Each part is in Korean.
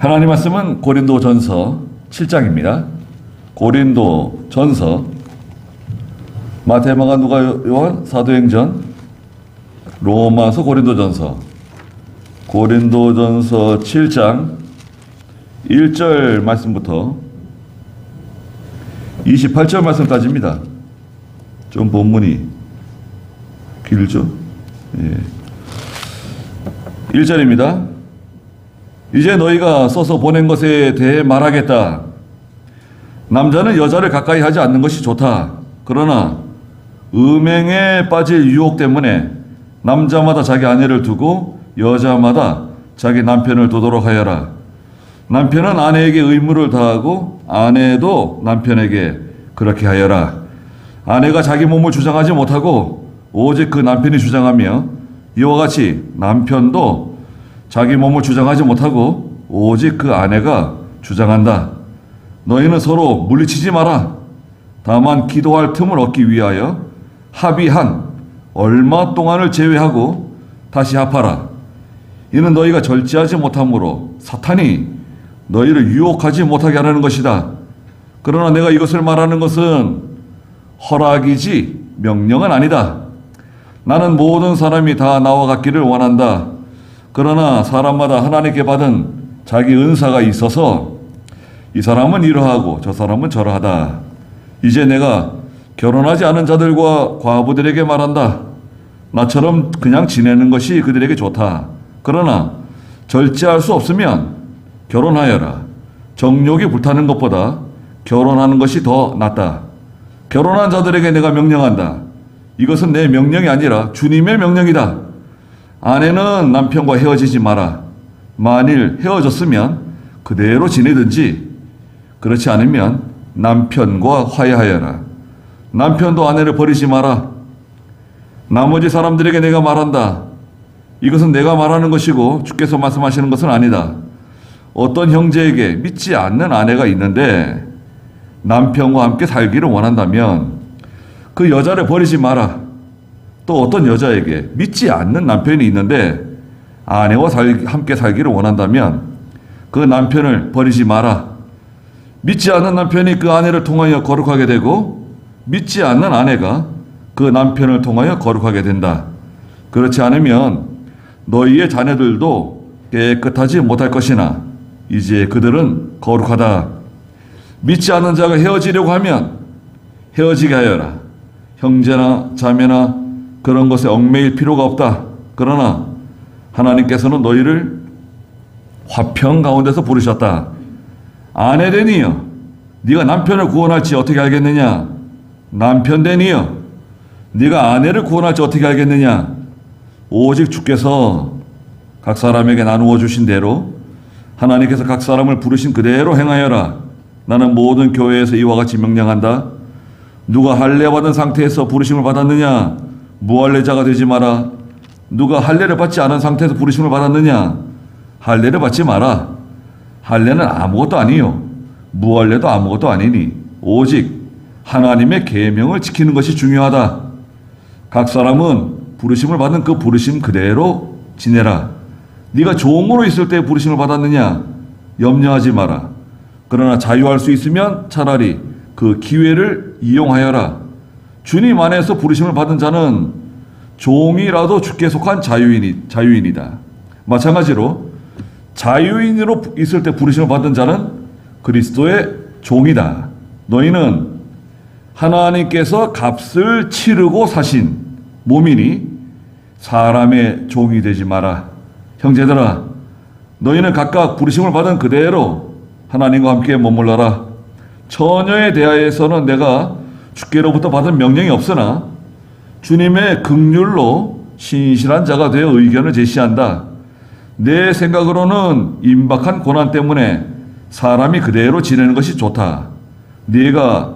하나님 말씀은 고린도전서 7장입니다. 고린도전서, 마태, 마가, 누가, 요한, 사도행전, 로마서, 고린도전서 7장 1절 말씀부터 28절 말씀까지입니다. 좀 본문이 길죠? 예. 1절입니다. 이제 너희가 써서 보낸 것에 대해 말하겠다. 남자는 여자를 가까이 하지 않는 것이 좋다. 그러나 음행에 빠질 유혹 때문에 남자마다 자기 아내를 두고 여자마다 자기 남편을 두도록 하여라. 남편은 아내에게 의무를 다하고 아내도 남편에게 그렇게 하여라. 아내가 자기 몸을 주장하지 못하고 오직 그 남편이 주장하며, 이와 같이 남편도 자기 몸을 주장하지 못하고 오직 그 아내가 주장한다. 너희는 서로 물리치지 마라. 다만 기도할 틈을 얻기 위하여 합의한 얼마 동안을 제외하고 다시 합하라. 이는 너희가 절제하지 못함으로 사탄이 너희를 유혹하지 못하게 하려는 것이다. 그러나 내가 이것을 말하는 것은 허락이지 명령은 아니다. 나는 모든 사람이 다 나와 같기를 원한다. 그러나 사람마다 하나님께 받은 자기 은사가 있어서 이 사람은 이러하고 저 사람은 저러하다. 이제 내가 결혼하지 않은 자들과 과부들에게 말한다. 나처럼 그냥 지내는 것이 그들에게 좋다. 그러나 절제할 수 없으면 결혼하여라. 정욕이 불타는 것보다 결혼하는 것이 더 낫다. 결혼한 자들에게 내가 명령한다. 이것은 내 명령이 아니라 주님의 명령이다. 아내는 남편과 헤어지지 마라. 만일 헤어졌으면 그대로 지내든지, 그렇지 않으면 남편과 화해하여라. 남편도 아내를 버리지 마라. 나머지 사람들에게 내가 말한다. 이것은 내가 말하는 것이고 주께서 말씀하시는 것은 아니다. 어떤 형제에게 믿지 않는 아내가 있는데 남편과 함께 살기를 원한다면 그 여자를 버리지 마라. 또 어떤 여자에게 믿지 않는 남편이 있는데 아내와 함께 살기를 원한다면 그 남편을 버리지 마라. 믿지 않는 남편이 그 아내를 통하여 거룩하게 되고 믿지 않는 아내가 그 남편을 통하여 거룩하게 된다. 그렇지 않으면 너희의 자녀들도 깨끗하지 못할 것이나 이제 그들은 거룩하다. 믿지 않는 자가 헤어지려고 하면 헤어지게 하여라. 형제나 자매나 그런 것에 얽매일 필요가 없다. 그러나 하나님께서는 너희를 화평 가운데서 부르셨다. 아내 되니여 네가 남편을 구원할지 어떻게 알겠느냐? 남편 되니여 네가 아내를 구원할지 어떻게 알겠느냐? 오직 주께서 각 사람에게 나누어 주신 대로 하나님께서 각 사람을 부르신 그대로 행하여라. 나는 모든 교회에서 이와 같이 명령한다. 누가 할례 받은 상태에서 부르심을 받았느냐? 무할례자가 되지 마라. 누가 할례를 받지 않은 상태에서 부르심을 받았느냐? 할례를 받지 마라. 할례는 아무것도 아니요 무할례도 아무것도 아니니 오직 하나님의 계명을 지키는 것이 중요하다. 각 사람은 부르심을 받은 그 부르심 그대로 지내라. 네가 종으로 있을 때 부르심을 받았느냐? 염려하지 마라. 그러나 자유할 수 있으면 차라리 그 기회를 이용하여라. 주님 안에서 부르심을 받은 자는 종이라도 주께 속한 자유인이다. 마찬가지로 자유인으로 있을 때 부르심을 받은 자는 그리스도의 종이다. 너희는 하나님께서 값을 치르고 사신 몸이니 사람의 종이 되지 마라. 형제들아, 너희는 각각 부르심을 받은 그대로 하나님과 함께 머물러라. 처녀에 대하여서는 내가 주께로부터 받은 명령이 없으나 주님의 긍휼로 신실한 자가 되어 의견을 제시한다. 내 생각으로는 임박한 고난 때문에 사람이 그대로 지내는 것이 좋다. 네가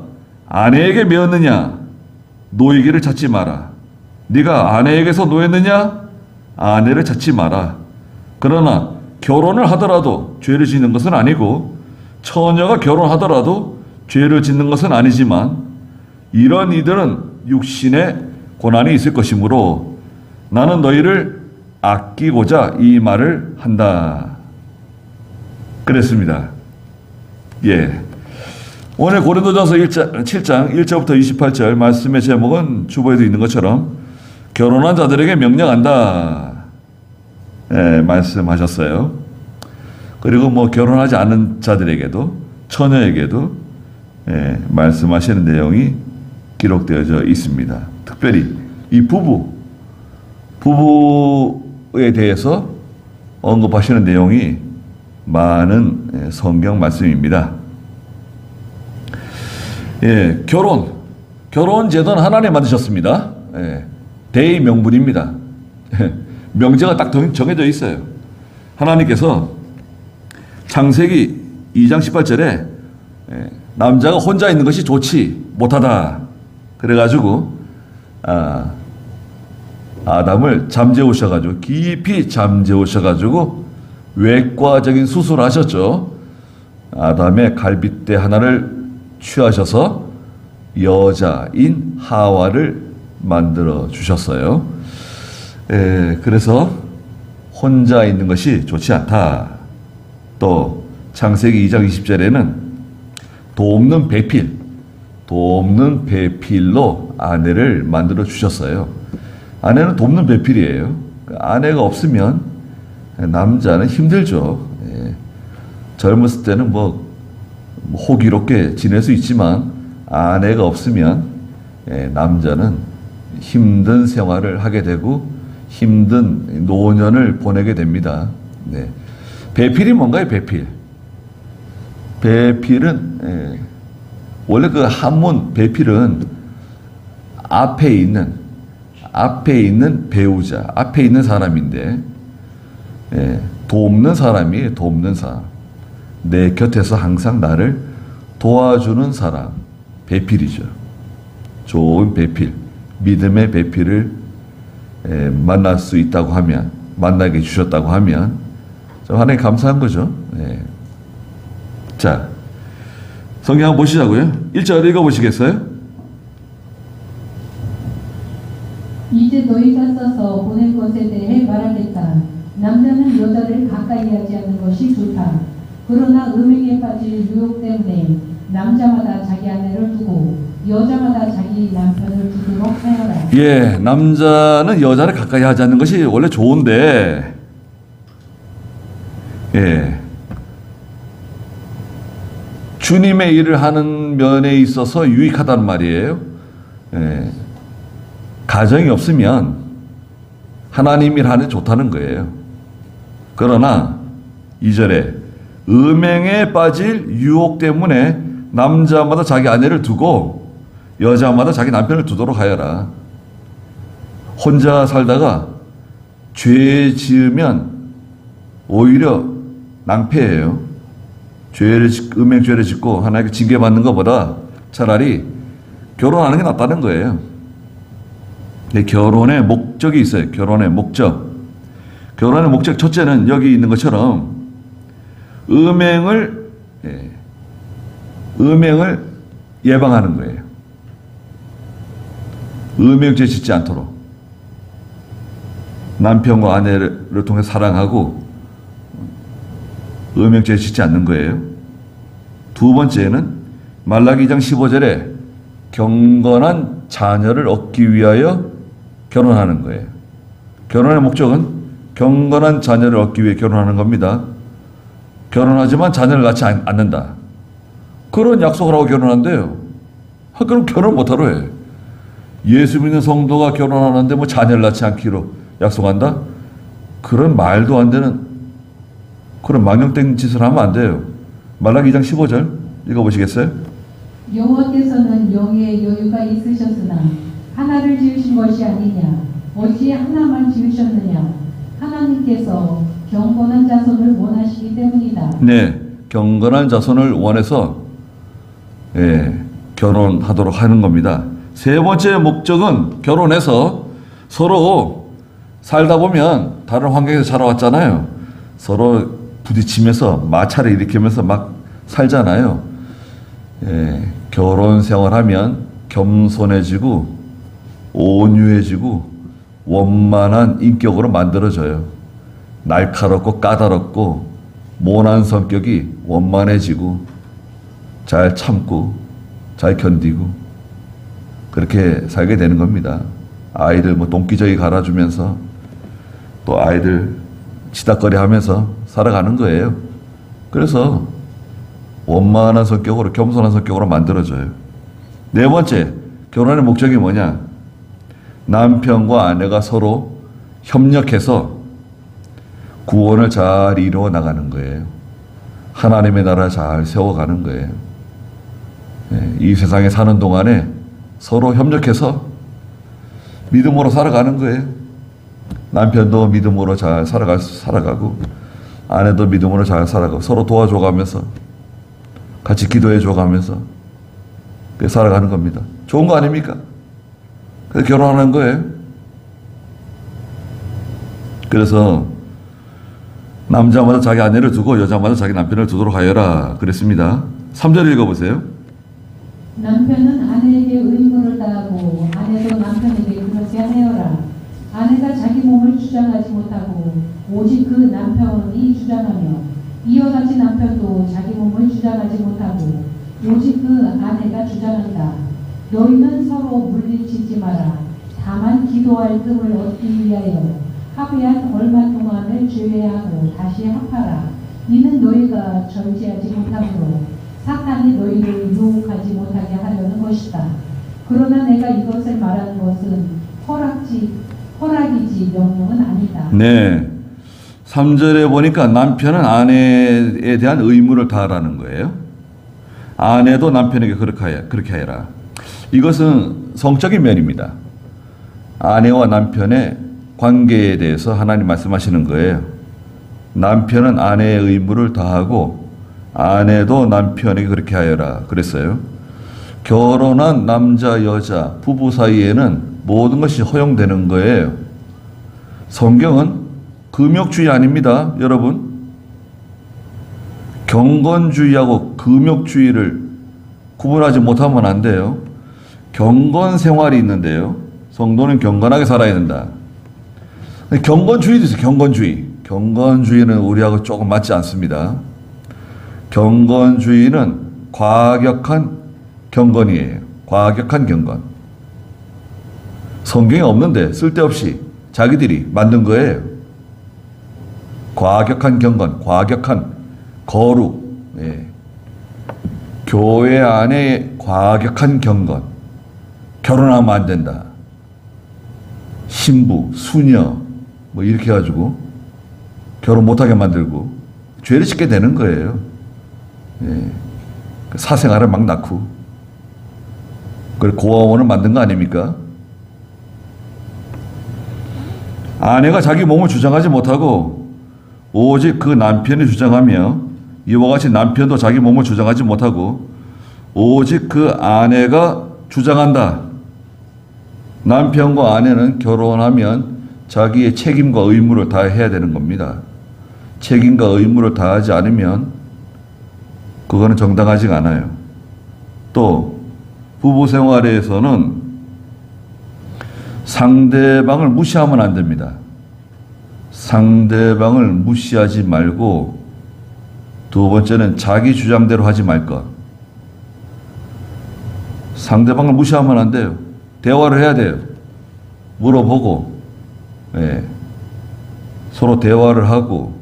아내에게 매었느냐? 노이기를 찾지 마라. 네가 아내에게서 노였느냐? 아내를 찾지 마라. 그러나 결혼을 하더라도 죄를 짓는 것은 아니고 처녀가 결혼하더라도 죄를 짓는 것은 아니지만 이런 이들은 육신의 고난이 있을 것이므로 나는 너희를 아끼고자 이 말을 한다. 그랬습니다. 예. 오늘 고린도전서 7장 1절부터 28절 말씀의 제목은 주보에도 있는 것처럼 결혼한 자들에게 명령한다. 예, 말씀하셨어요. 그리고 뭐 결혼하지 않은 자들에게도 처녀에게도 예, 말씀하시는 내용이 기록되어져 있습니다. 특별히 이 부부에 대해서 언급하시는 내용이 많은 성경 말씀입니다. 예, 결혼 제도는 하나님 만드셨습니다. 예, 대의 명분입니다. 명제가 딱 정해져 있어요. 하나님께서 창세기 2장 18절에 남자가 혼자 있는 것이 좋지 못하다. 그래가지고 아담을 잠재우셔가지고 깊이 잠재우셔가지고 외과적인 수술을 하셨죠. 아담의 갈빗대 하나를 취하셔서 여자인 하와를 만들어 주셨어요. 그래서 혼자 있는 것이 좋지 않다. 또 창세기 2장 20절에는 돕는 배필로 아내를 만들어 주셨어요. 아내는 돕는 배필이에요. 아내가 없으면 남자는 힘들죠. 젊었을 때는 뭐 호기롭게 지낼 수 있지만 아내가 없으면 남자는 힘든 생활을 하게 되고 힘든 노년을 보내게 됩니다. 네. 배필이 뭔가요? 배필은 원래 그 한문 배필은 앞에 있는 배우자, 앞에 있는 사람인데 돕는 사람이에요. 돕는 사람. 내 곁에서 항상 나를 도와주는 사람. 배필이죠. 좋은 배필, 믿음의 배필을 만날 수 있다고 하면, 만나게 해주셨다고 하면 하나님 감사한 거죠. 자, 성경 한번 보시자고요. 1절 읽어보시겠어요? 이제 너희가 써서 보낸 것에 대해 말하겠다. 남자는 여자를 가까이 하지 않는 것이 좋다. 그러나 음행에 빠질 유혹 때문에 남자마다 자기 아내를 두고 여자마다 자기 남편을 두도록 하여라. 예, 남자는 여자를 가까이 하지 않는 것이 원래 좋은데, 예, 주님의 일을 하는 면에 있어서 유익하단 말이에요. 예, 가정이 없으면 하나님 일 하는 좋다는 거예요. 그러나 2절에 음행에 빠질 유혹 때문에 남자마다 자기 아내를 두고 여자마다 자기 남편을 두도록 하여라. 혼자 살다가 죄 지으면 오히려 낭패예요. 음행죄를 짓고 하나님께 징계받는 것보다 차라리 결혼하는 게 낫다는 거예요. 결혼의 목적이 있어요. 결혼의 목적. 결혼의 목적 첫째는 여기 있는 것처럼 음행을 예방하는 거예요. 음행죄 짓지 않도록 남편과 아내를 통해 사랑하고 음행죄 짓지 않는 거예요. 두 번째는 말라기 2장 15절에 경건한 자녀를 얻기 위하여 결혼하는 거예요. 결혼의 목적은 경건한 자녀를 얻기 위해 결혼하는 겁니다. 결혼하지만 자녀를 낳지 않는다. 그런 약속을 하고 결혼한대요. 그럼 결혼 못하러 해. 예수 믿는 성도가 결혼하는데 뭐 자녀를 낳지 않기로 약속한다? 그런 말도 안 되는 그런 망령된 짓을 하면 안 돼요. 말라기 2장 15절 읽어보시겠어요? 여호와께서는 영의 여유가 있으셨으나 하나를 지으신 것이 아니냐. 어찌 하나만 지으셨느냐. 하나님께서 경건한 자손을 원하시기 때문이다. 네, 경건한 자손을 원해서 결혼하도록 하는 겁니다. 세 번째 목적은 결혼해서 서로 살다 보면 다른 환경에서 자라왔잖아요. 서로 부딪히면서 마찰을 일으키면서 막 살잖아요. 결혼 생활하면 겸손해지고 온유해지고 원만한 인격으로 만들어져요. 날카롭고 까다롭고 모난 성격이 원만해지고 잘 참고 잘 견디고 그렇게 살게 되는 겁니다. 아이들 뭐 돈기저귀 갈아주면서 또 아이들 치닥거리 하면서 살아가는 거예요. 그래서 원만한 성격으로 겸손한 성격으로 만들어져요. 네 번째, 결혼의 목적이 뭐냐? 남편과 아내가 서로 협력해서 구원을 잘 이루어 나가는 거예요. 하나님의 나라 잘 세워가는 거예요. 이 세상에 사는 동안에 서로 협력해서 믿음으로 살아가는 거예요. 남편도 믿음으로 잘 살아가고 아내도 믿음으로 잘 살아가고 서로 도와줘가면서 같이 기도해줘가면서 살아가는 겁니다. 좋은 거 아닙니까? 그래서 결혼하는 거예요. 그래서 남자마다 자기 아내를 두고 여자마다 자기 남편을 두도록 하여라 그랬습니다. 3절 읽어보세요. 남편은 아내에게 의무를 다하고 아내도 남편에게 그렇게 하여라. 아내가 자기 몸을 주장하지 못하고 오직 그 남편이 주장하며 이와 같이 남편도 자기 몸을 주장하지 못하고 오직 그 아내가 주장한다. 너희는 서로 물리치지 마라. 다만 기도할 틈을 얻기 위하여 합의한 얼마 동안을 제외하고 다시 합하라. 이는 너희가 절제하지 못함으로 사탄이 너희를 유혹하지 못하게 하려는 것이다. 그러나 내가 이것을 말하는 것은 허락이지 명령은 아니다. 네. 3절에 보니까 남편은 아내에 대한 의무를 다하라는 거예요. 아내도 남편에게 그렇게 하여라. 이것은 성적인 면입니다. 아내와 남편의 관계에 대해서 하나님 말씀하시는 거예요. 남편은 아내의 의무를 다하고 아내도 남편에게 그렇게 하여라 그랬어요. 결혼한 남자 여자 부부 사이에는 모든 것이 허용되는 거예요. 성경은 금욕주의 아닙니다, 여러분. 경건주의하고 금욕주의를 구분하지 못하면 안 돼요. 경건 생활이 있는데요. 성도는 경건하게 살아야 된다. 경건주의도 있어요. 경건주의. 경건주의는 우리하고 조금 맞지 않습니다. 경건주의는 과격한 경건이에요. 과격한 경건. 성경에 없는데 쓸데없이 자기들이 만든 거예요. 과격한 경건, 과격한 거룩. 예. 교회 안에 과격한 경건. 결혼하면 안 된다. 신부, 수녀 뭐 이렇게 해가지고 결혼 못하게 만들고 죄를 짓게 되는 거예요. 예. 사생활을 막 낳고 그리고 고아원을 만든 거 아닙니까? 아내가 자기 몸을 주장하지 못하고 오직 그 남편이 주장하며 이와 같이 남편도 자기 몸을 주장하지 못하고 오직 그 아내가 주장한다. 남편과 아내는 결혼하면 자기의 책임과 의무를 다해야 되는 겁니다. 책임과 의무를 다하지 않으면 그거는 정당하지가 않아요. 또 부부 생활에서는 상대방을 무시하면 안 됩니다. 상대방을 무시하지 말고 두 번째는 자기 주장대로 하지 말 것. 상대방을 무시하면 안 돼요. 대화를 해야 돼요. 물어보고 예. 서로 대화를 하고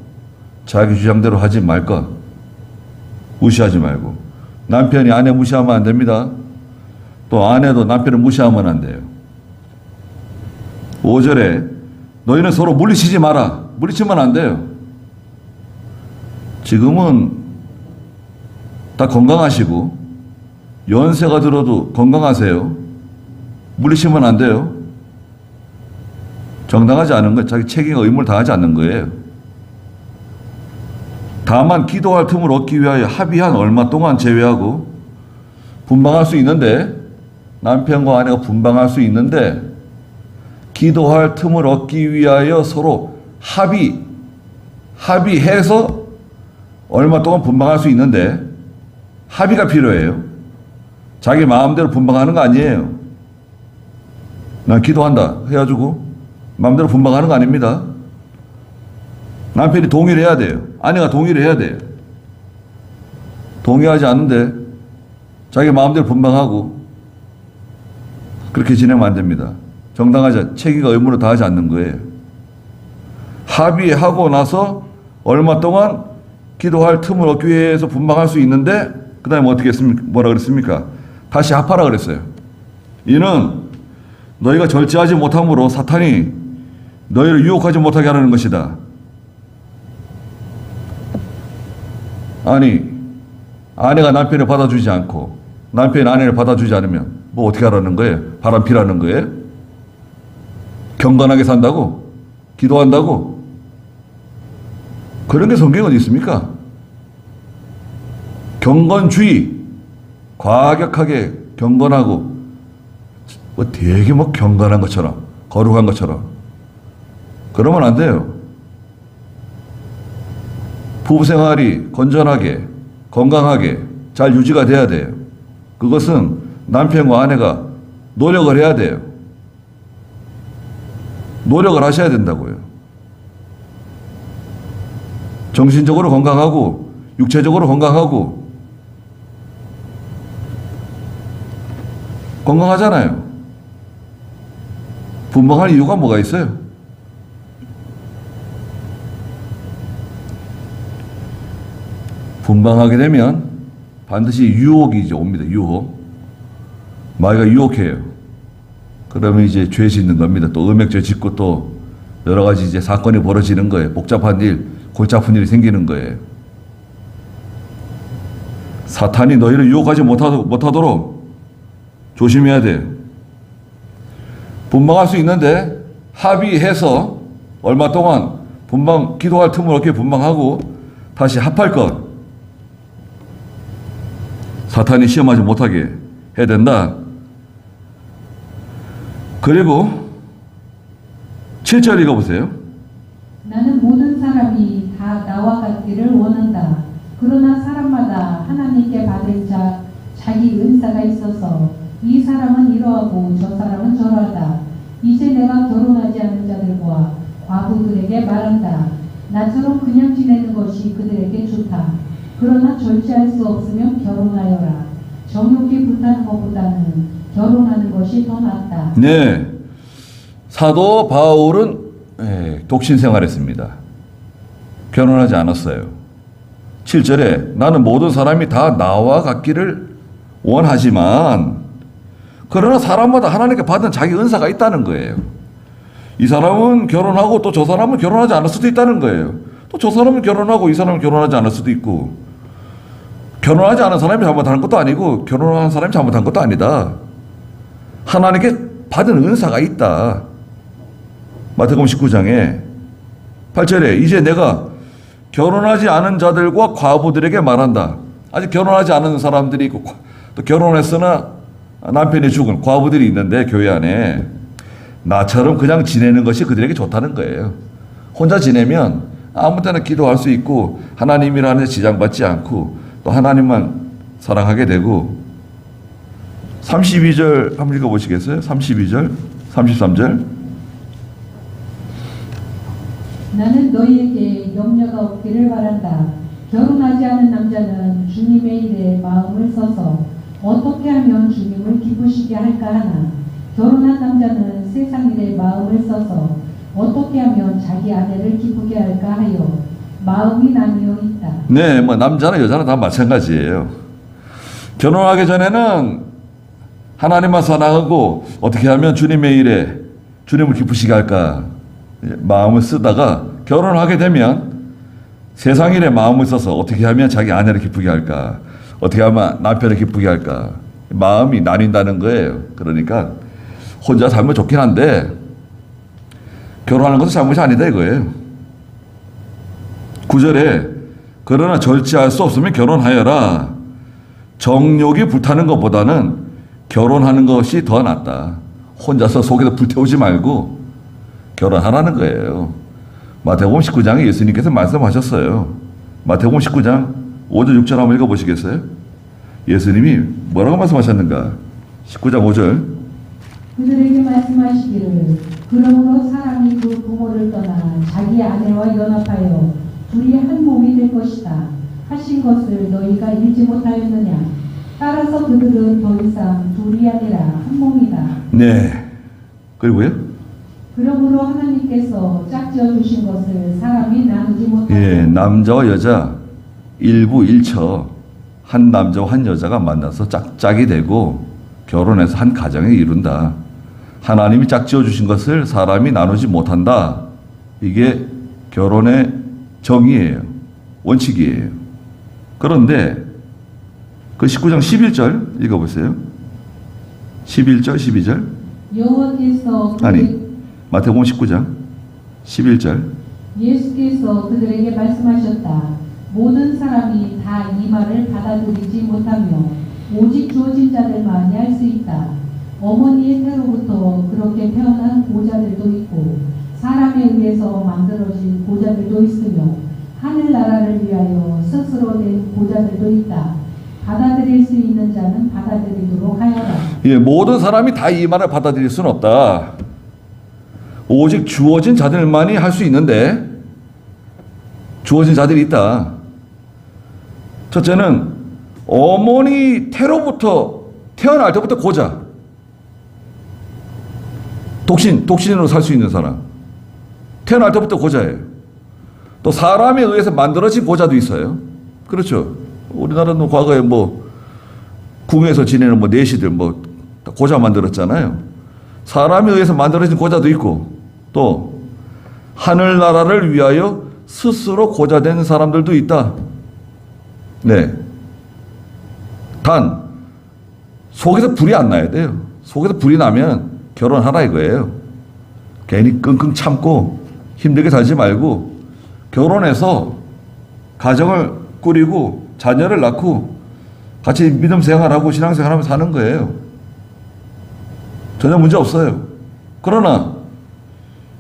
자기 주장대로 하지 말 것. 무시하지 말고. 남편이 아내 무시하면 안 됩니다. 또 아내도 남편을 무시하면 안 돼요. 5절에 너희는 서로 물리치지 마라. 물리치면 안 돼요. 지금은 다 건강하시고 연세가 들어도 건강하세요. 물리치면 안 돼요. 정당하지 않은 것, 자기 책임과 의무를 다하지 않는 거예요. 다만 기도할 틈을 얻기 위하여 합의한 얼마 동안 제외하고 분방할 수 있는데 남편과 아내가 분방할 수 있는데 기도할 틈을 얻기 위하여 서로 합의해서 얼마 동안 분방할 수 있는데 합의가 필요해요. 자기 마음대로 분방하는 거 아니에요. 난 기도한다 해가지고 마음대로 분방하는 거 아닙니다. 남편이 동의를 해야 돼요. 아내가 동의를 해야 돼요. 동의하지 않는데 자기 마음대로 분방하고 그렇게 지내면 안 됩니다. 정당하지, 책임과 의무를 다하지 않는 거예요. 합의하고 나서 얼마 동안 기도할 틈을 얻기 위해서 분방할 수 있는데 그 다음에 어떻게 했습니까? 뭐라 그랬습니까? 다시 합하라 그랬어요. 이는 너희가 절제하지 못함으로 사탄이 너희를 유혹하지 못하게 하려는 것이다. 아니, 아내가 남편을 받아주지 않고 남편이 아내를 받아주지 않으면 뭐 어떻게 하라는 거예요? 바람 피라는 거예요? 경건하게 산다고? 기도한다고? 그런 게 성경에 어디 있습니까? 경건주의, 과격하게 경건하고 뭐 되게 뭐 경건한 것처럼 거룩한 것처럼 그러면 안 돼요. 부부 생활이 건전하게 건강하게 잘 유지가 돼야 돼요. 그것은 남편과 아내가 노력을 해야 돼요. 노력을 하셔야 된다고요. 정신적으로 건강하고 육체적으로 건강하고 건강하잖아요. 분방할 이유가 뭐가 있어요? 분방하게 되면 반드시 유혹이 이제 옵니다. 유혹. 마귀가 유혹해요. 그러면 이제 죄 짓는 겁니다. 또 음행죄 짓고 또 여러 가지 이제 사건이 벌어지는 거예요. 복잡한 일, 골치 아픈 일이 생기는 거예요. 사탄이 너희를 유혹하지 못하도록 조심해야 돼요. 분방할 수 있는데 합의해서 얼마 동안 기도할 틈을 얻게 분방하고 다시 합할 것. 사탄이 시험하지 못하게 해야 된다. 그리고 7절 읽어보세요. 나는 모든 사람이 다 나와 같기를 원한다. 그러나 사람마다 하나님께 받을 자기 은사가 있어서 이 사람은 이러하고 저 사람은 저러하다. 이제 내가 결혼하지 않은 자들과 과부들에게 말한다. 나처럼 그냥 지내는 것이 그들에게 좋다. 그러나 절제할 수 없으면 결혼하여라. 정욕에 불타는 것보다는 결혼하는 것이 더 낫다. 네, 사도 바울은 독신 생활했습니다. 결혼하지 않았어요. 7절에 나는 모든 사람이 다 나와 같기를 원하지만 그러나 사람마다 하나님께 받은 자기 은사가 있다는 거예요. 이 사람은 결혼하고 또 저 사람은 결혼하지 않을 수도 있다는 거예요. 또 저 사람은 결혼하고 이 사람은 결혼하지 않을 수도 있고 결혼하지 않은 사람이 잘못한 것도 아니고 결혼한 사람이 잘못한 것도 아니다. 하나님께 받은 은사가 있다. 마태복음 19장에 8절에 이제 내가 결혼하지 않은 자들과 과부들에게 말한다. 아직 결혼하지 않은 사람들이 있고 또 결혼했으나 남편이 죽은 과부들이 있는데 교회 안에 나처럼 그냥 지내는 것이 그들에게 좋다는 거예요. 혼자 지내면 아무 때나 기도할 수 있고 하나님이라는 데 지장받지 않고 또 하나님만 사랑하게 되고 32절 한번 읽어보시겠어요? 32절, 33절. 나는 너희에게 염려가 없기를 바란다. 결혼하지 않은 남자는 주님의 일에 마음을 써서 어떻게 하면 주님을 기쁘시게 할까 하나 결혼한 남자는 세상 일에 마음을 써서 어떻게 하면 자기 아내를 기쁘게 할까 하여 마음이 나뉘어 있다. 네, 뭐 남자나 여자나 다 마찬가지예요. 결혼하기 전에는 하나님만 사랑하고 어떻게 하면 주님의 일에 주님을 기쁘시게 할까 마음을 쓰다가 결혼하게 되면 세상 일에 마음을 써서 어떻게 하면 자기 아내를 기쁘게 할까 어떻게 하면 남편을 기쁘게 할까 마음이 나뉜다는 거예요. 그러니까 혼자 살면 좋긴 한데 결혼하는 것도 잘못이 아니다 이거예요. 9절에 그러나 절제할 수 없으면 결혼하여라. 정욕이 불타는 것보다는 결혼하는 것이 더 낫다. 혼자서 속에서 불태우지 말고 결혼하라는 거예요. 마태복음 19장에 예수님께서 말씀하셨어요. 마태복음 19장 5절 6절 한번 읽어보시겠어요? 예수님이 뭐라고 말씀하셨는가? 19장 5절 그들에게 말씀하시기를 그러므로 사람이 그 부모를 떠나 자기 아내와 연합하여 둘이 한 몸이 될 것이다 하신 것을 너희가 읽지 못하였느냐. 따라서 그들은 더 이상 둘이 아니라 한 몸이다. 네. 그리고요? 그러므로 하나님께서 짝지어 주신 것을 사람이 나누지 못하고 예, 남자와 여자 일부 일처 한 남자와 한 여자가 만나서 짝짝이 되고 결혼해서 한 가정을 이룬다. 하나님이 짝지어 주신 것을 사람이 나누지 못한다. 이게 결혼의 정의예요. 원칙이에요. 그런데 그 19장 11절 읽어보세요. 11절 12절 여호와께서 아니 마태복음 19장 11절 예수께서 그들에게 말씀하셨다. 모든 사람이 다 이 말을 받아들이지 못하며 오직 주어진 자들만이 할 수 있다. 어머니의 태로부터 그렇게 태어난 보자들도 있고 사람에 의해서 만들어진 보자들도 있으며 하늘나라를 위하여 스스로 된 보자들도 있다. 받아들일 수 있는 자는 받아들이도록 하여라. 예, 모든 사람이 다 이 말을 받아들일 수는 없다. 오직 주어진 자들만이 할 수 있는데 주어진 자들이 있다. 첫째는 어머니 태로부터 태어날 때부터 고자. 독신으로 살 수 있는 사람. 태어날 때부터 고자예요. 또 사람에 의해서 만들어진 고자도 있어요. 그렇죠. 우리나라는 과거에 뭐 궁에서 지내는 뭐 내시들 뭐 고자 만들었잖아요. 사람에 의해서 만들어진 고자도 있고 또 하늘나라를 위하여 스스로 고자된 사람들도 있다. 네. 단 속에서 불이 안 나야 돼요. 속에서 불이 나면 결혼하라 이거예요. 괜히 끙끙 참고 힘들게 살지 말고 결혼해서 가정을 꾸리고 자녀를 낳고 같이 믿음 생활하고 신앙 생활하면서 사는 거예요. 전혀 문제 없어요. 그러나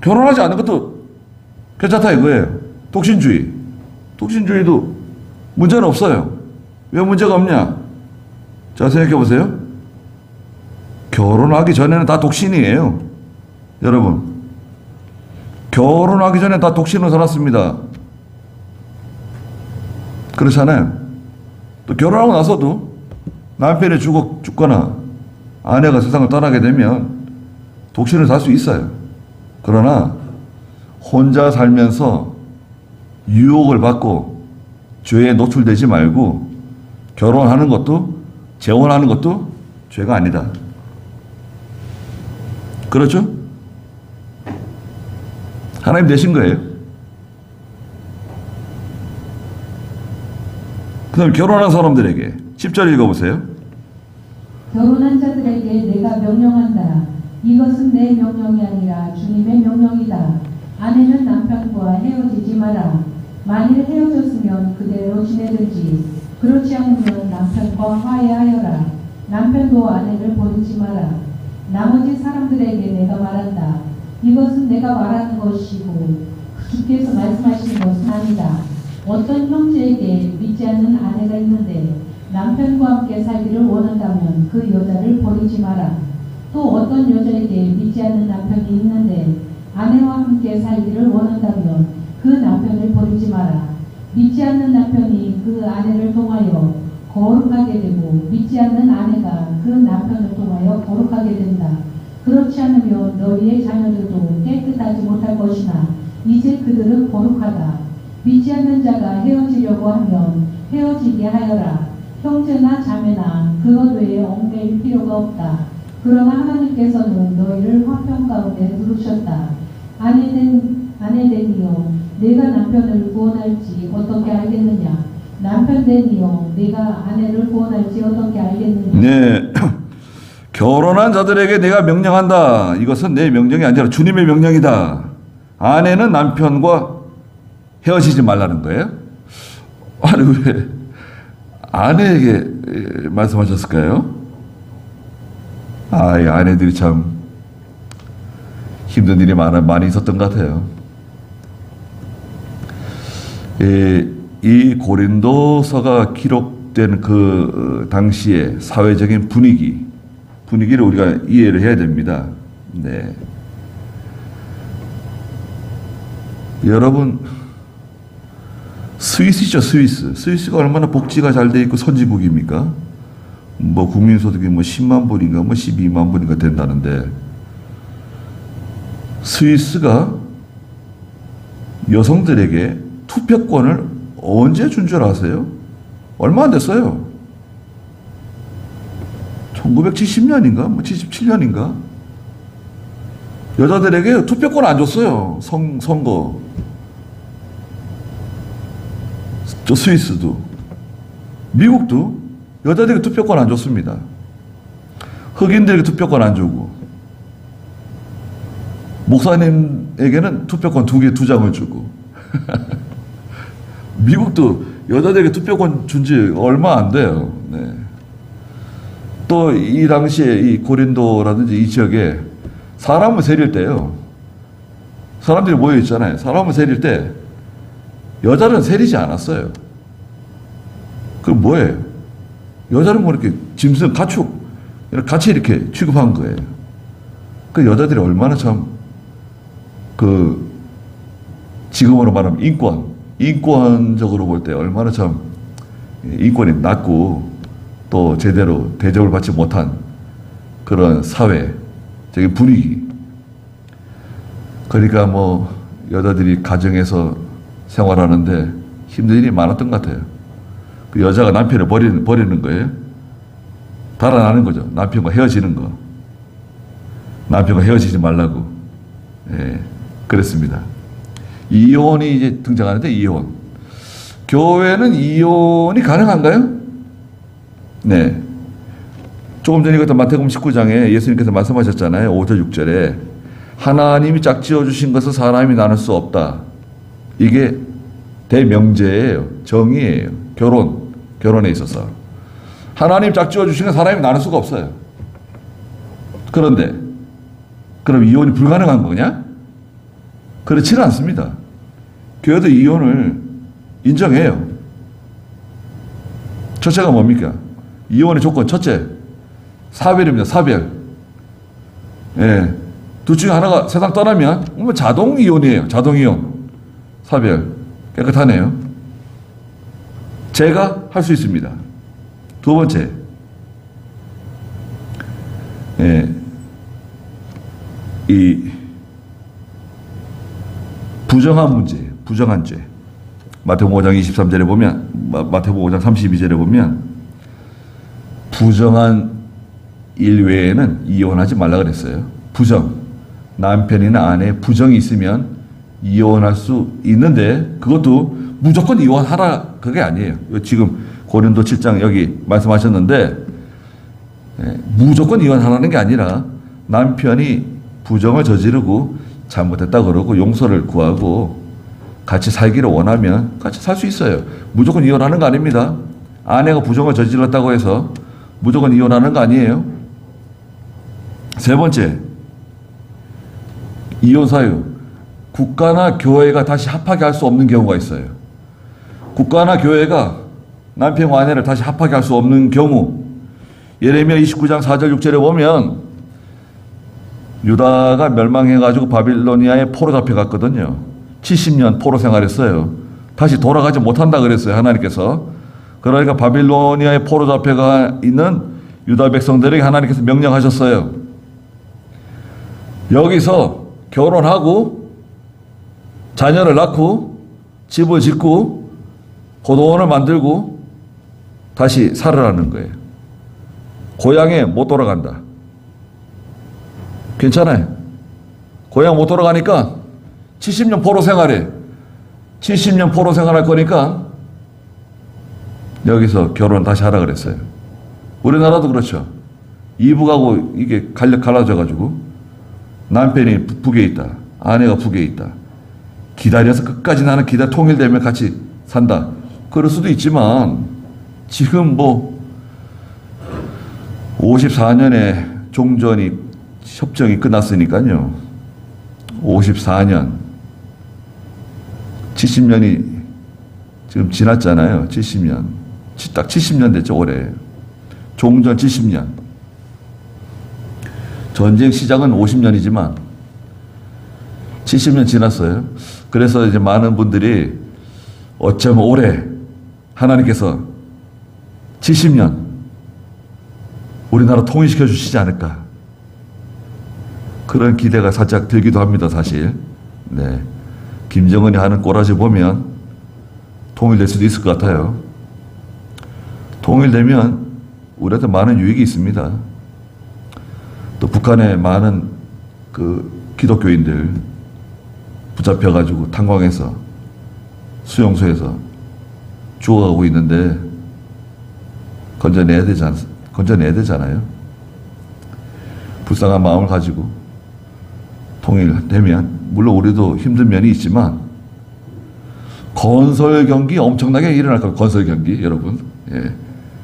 결혼하지 않는 것도 괜찮다 이거예요. 독신주의도 문제는 없어요. 왜 문제가 없냐? 자, 생각해 보세요. 결혼하기 전에는 다 독신이에요. 여러분, 결혼하기 전에 다 독신으로 살았습니다. 그렇잖아요. 또 결혼하고 나서도 남편이 죽거나 아내가 세상을 떠나게 되면 독신을 살 수 있어요. 그러나 혼자 살면서 유혹을 받고 죄에 노출되지 말고 결혼하는 것도 재혼하는 것도 죄가 아니다. 그렇죠? 하나님 되신 거예요. 그 다음에 결혼한 사람들에게 10절 읽어보세요. 결혼한 자들에게 내가 명령한다. 이것은 내 명령이 아니라 주님의 명령이다. 아내는 남편과 헤어지지 마라. 만일 헤어졌으면 그대로 지내든지 그렇지 않으면 남편과 화해하여라. 남편도 아내를 버리지 마라. 나머지 사람들에게 내가 말한다. 이것은 내가 말하는 것이고 주께서 말씀하시는 것은 아니다. 어떤 형제에게 믿지 않는 아내가 있는데 남편과 함께 살기를 원한다면 그 여자를 버리지 마라. 또 어떤 여자에게 믿지 않는 남편이 있는데 아내와 함께 살기를 원한다면 그 남편을 버리지 마라. 믿지 않는 남편이 그 아내를 통하여 거룩하게 되고 믿지 않는 아내가 그 남편을 통하여 거룩하게 된다. 그렇지 않으면 너희의 자녀들도 깨끗하지 못할 것이나 이제 그들은 거룩하다. 믿지 않는 자가 헤어지려고 하면 헤어지게 하여라. 형제나 자매나 그것 외에 얽매일 필요가 없다. 그러나 하나님께서는 너희를 화평 가운데 부르셨다. 아내되니여 내가 남편을 구원할지 어떻게 알겠느냐. 남편되니여 내가 아내를 구원할지 어떻게 알겠느냐. 네. 결혼한 자들에게 내가 명령한다. 이것은 내 명령이 아니라 주님의 명령이다. 아내는 남편과 헤어지지 말라는 거예요? 아니 왜 아내에게 말씀하셨을까요? 이 아내들이 참 힘든 일이 많이 있었던 것 같아요. 이 고린도서가 기록된 그 당시의 사회적인 분위기를 우리가 이해를 해야 됩니다. 네. 여러분, 스위스죠, 스위스. 스위스가 얼마나 복지가 잘 돼 있고 선진국입니까? 뭐 국민소득이 뭐 10만 불인가 뭐 12만 불인가 된다는데, 스위스가 여성들에게 투표권을 언제 준 줄 아세요? 얼마 안 됐어요. 1970년인가 뭐 77년인가 여자들에게 투표권 안 줬어요. 선거. 저 스위스도, 미국도 여자들에게 투표권 안 줬습니다. 흑인들에게 투표권 안 주고, 목사님에게는 투표권 두 장을 주고. 미국도 여자들에게 투표권 준 지 얼마 안 돼요. 네. 또 이 당시에 이 고린도라든지 이 지역에 사람을 세릴 때요, 사람들이 모여 있잖아요. 사람을 세릴 때 여자는 세리지 않았어요. 그럼 뭐예요? 여자는 뭐 이렇게 짐승, 가축 같이 이렇게 취급한 거예요. 그 여자들이 얼마나 참 그 지금으로 말하면 인권적으로 볼 때 얼마나 참 인권이 낮고 또 제대로 대접을 받지 못한 그런 사회적인 분위기. 그러니까 뭐 여자들이 가정에서 생활하는데 힘든 일이 많았던 것 같아요. 그 여자가 남편을 버리는 거예요. 달아나는 거죠. 남편과 헤어지는 거. 남편과 헤어지지 말라고. 예, 그랬습니다. 이혼이 이제 등장하는데, 이혼. 교회는 이혼이 가능한가요? 네. 조금 전에 읽었던 마태복음 19장에 예수님께서 말씀하셨잖아요. 5절 6절에 하나님이 짝지어 주신 것을 사람이 나눌 수 없다. 이게 대명제예요. 정의예요. 결혼에 있어서 하나님 짝지어 주신 건 사람이 나눌 수가 없어요. 그런데 그럼 이혼이 불가능한 거냐? 그렇지는 않습니다. 교회도 이혼을 인정해요. 첫째가 뭡니까? 이혼의 조건 첫째, 사별입니다. 사별. 예. 둘 중에 하나가 세상 떠나면 자동 이혼이에요. 자동 이혼. 사별. 깨끗하네요. 제가 할 수 있습니다. 두 번째, 예, 이 부정한 문제, 부정한 죄. 마태복음 5장 23절에 보면, 마태복음 5장 32절에 보면 부정한 일 외에는 이혼하지 말라 그랬어요. 부정. 남편이나 아내에 부정이 있으면 이혼할 수 있는데 그것도 무조건 이혼하라 그게 아니에요. 지금 고린도 7장 여기 말씀하셨는데, 무조건 이혼하라는 게 아니라 남편이 부정을 저지르고 잘못했다 그러고 용서를 구하고 같이 살기를 원하면 같이 살 수 있어요. 무조건 이혼하는 거 아닙니다. 아내가 부정을 저질렀다고 해서 무조건 이혼하는 거 아니에요. 세 번째, 이혼 사유. 국가나 교회가 다시 합하게 할 수 없는 경우가 있어요. 국가나 교회가 남편과 아내를 다시 합하게 할 수 없는 경우, 예레미야 29장 4절 6절에 보면 유다가 멸망해가지고 바빌로니아에 포로 잡혀갔거든요. 70년 포로 생활했어요. 다시 돌아가지 못한다 그랬어요, 하나님께서. 그러니까 바빌로니아에 포로 잡혀가 있는 유다 백성들에게 하나님께서 명령하셨어요. 여기서 결혼하고 자녀를 낳고 집을 짓고 고도원을 만들고 다시 살으라는 거예요. 고향에 못 돌아간다. 괜찮아요. 고향 못 돌아가니까 70년 포로 생활해. 70년 포로 생활할 거니까 여기서 결혼 다시 하라 그랬어요. 우리나라도 그렇죠. 이북하고 이게 갈라져가지고 남편이 북에 있다. 아내가 북에 있다. 기다려서 끝까지 나는 통일되면 같이 산다. 그럴 수도 있지만 지금 뭐 54년에 종전이 협정이 끝났으니까요. 54년 70년이 지금 지났잖아요. 70년. 딱 70년 됐죠, 올해. 종전 70년. 전쟁 시작은 50년이지만 70년 지났어요. 그래서 이제 많은 분들이 어쩌면 올해 하나님께서 70년 우리나라 통일시켜 주시지 않을까. 그런 기대가 살짝 들기도 합니다, 사실. 네. 김정은이 하는 꼬라지 보면 통일될 수도 있을 것 같아요. 통일되면 우리한테 많은 유익이 있습니다. 또 북한의 많은 그 기독교인들 붙잡혀가지고 탄광해서 수용소에서 죽어가고 있는데 건져내야 되잖아요. 불쌍한 마음을 가지고 통일되면 물론 우리도 힘든 면이 있지만 건설 경기 엄청나게 일어날 겁니다. 건설 경기 여러분. 예.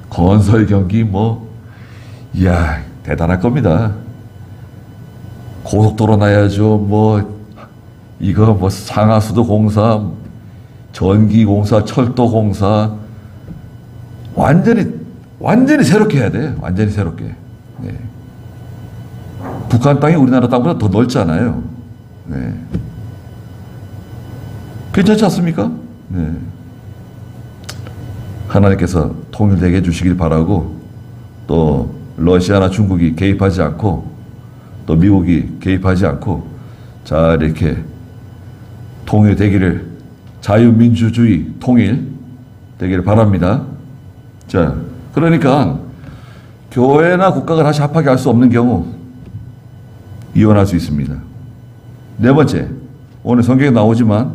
건설 경기 이야 대단할 겁니다. 고속도로 놔야죠. 이거 상하수도 공사, 전기 공사, 철도 공사 완전히 새롭게 해야 돼. 완전히 새롭게. 네. 북한 땅이 우리나라 땅보다 더 넓잖아요. 네. 괜찮지 않습니까? 네. 하나님께서 통일되게 해주시길 바라고 또 러시아나 중국이 개입하지 않고 또 미국이 개입하지 않고 잘 이렇게 통일되기를 자유민주주의 통일 되기를 바랍니다. 자, 그러니까 교회나 국가가 다시 합하게 할 수 없는 경우 이혼할 수 있습니다. 네 번째, 오늘 성경에 나오지만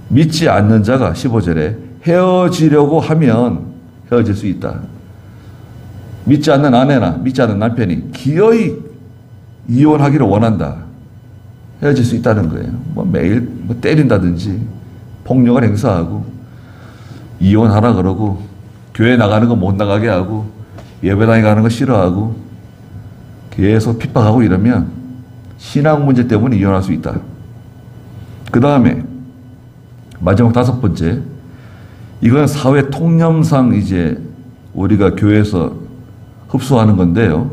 믿지 않는 자가 15절에 헤어지려고 하면 헤어질 수 있다. 믿지 않는 아내나 믿지 않는 남편이 기어이 이혼하기를 원한다. 헤어질 수 있다는 거예요. 매일 때린다든지 폭력을 행사하고 이혼하라 그러고 교회 나가는 거 못 나가게 하고 예배당에 가는 거 싫어하고 계속 핍박하고 이러면 신앙 문제 때문에 이혼할 수 있다. 그 다음에 마지막 다섯 번째, 이건 사회 통념상 이제 우리가 교회에서 흡수하는 건데요.